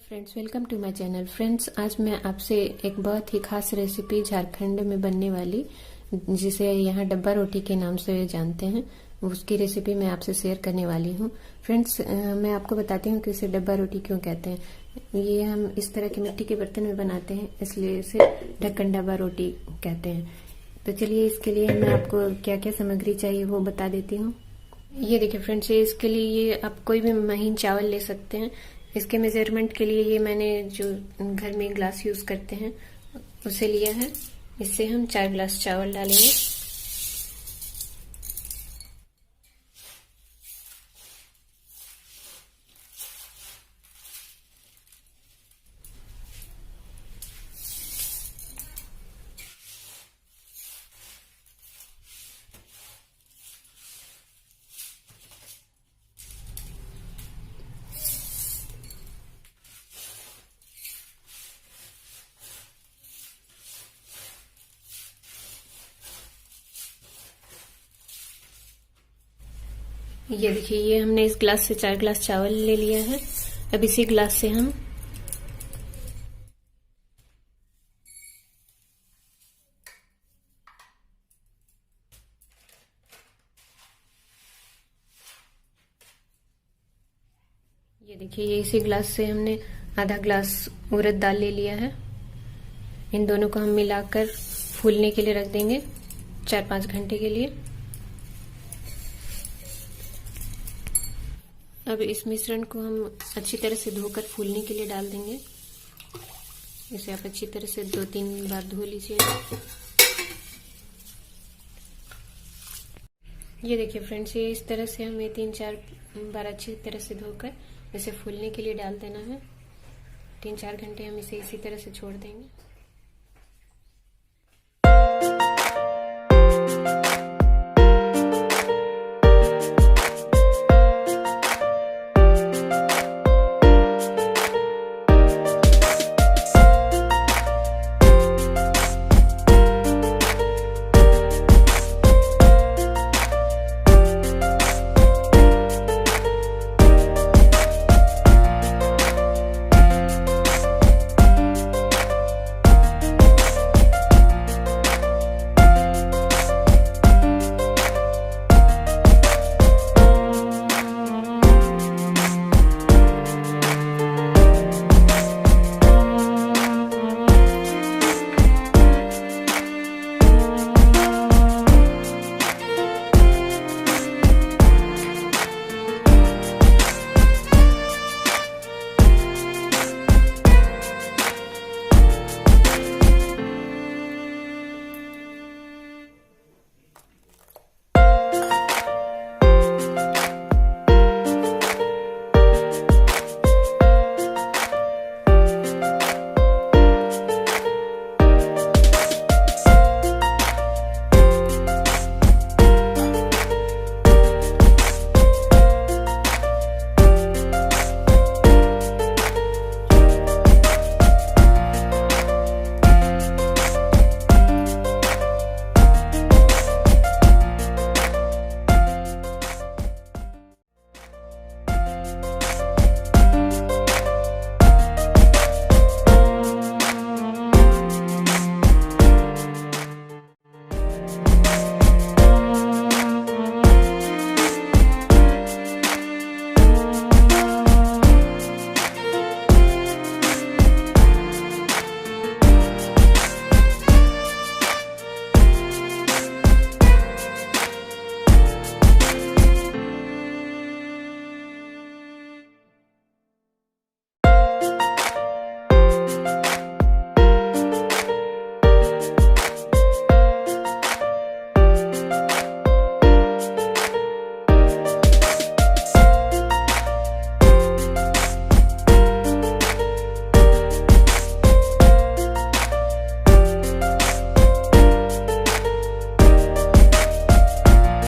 Friends, welcome to my channel. Friends, आज मैं आपसे एक बहुत ही खास रेसिपी झारखंड में बनने वाली, जिसे यहाँ डब्बा रोटी के नाम से जानते हैं, उसकी रेसिपी मैं आपसे शेयर करने वाली हूँ। फ्रेंड्स, मैं आपको बताती हूँ कि इसे डब्बा रोटी क्यों कहते हैं। ये हम इस तरह के मिट्टी के बर्तन में बनाते हैं, इसलिए इसे ढक्कन डब्बा रोटी कहते हैं। तो चलिए, इसके लिए मैं आपको क्या क्या सामग्री चाहिए वो बता देती हूँ। ये देखिए फ्रेंड्स, ये इसके लिए ये आप कोई भी महीन चावल ले सकते हैं। इसके मेजरमेंट के लिए ये मैंने जो घर में ग्लास यूज करते हैं उसे लिया है। इससे हम 4 ग्लास चावल डालेंगे। ये देखिए, ये हमने इस ग्लास से 4 ग्लास चावल ले लिया है। अब इसी ग्लास से हम ये देखिए, ये इसी ग्लास से हमने आधा ग्लास उड़द दाल ले लिया है। इन दोनों को हम मिलाकर फूलने के लिए रख देंगे 4-5 घंटे के लिए। अब इस मिश्रण को हम अच्छी तरह से धोकर फूलने के लिए डाल देंगे। इसे आप अच्छी तरह से 2-3 बार धो लीजिएगा। ये देखिए फ्रेंड्स, ये इस तरह से हमें 3-4 बार अच्छी तरह से धोकर इसे फूलने के लिए डाल देना है। 3-4 घंटे हम इसे इसी तरह से छोड़ देंगे।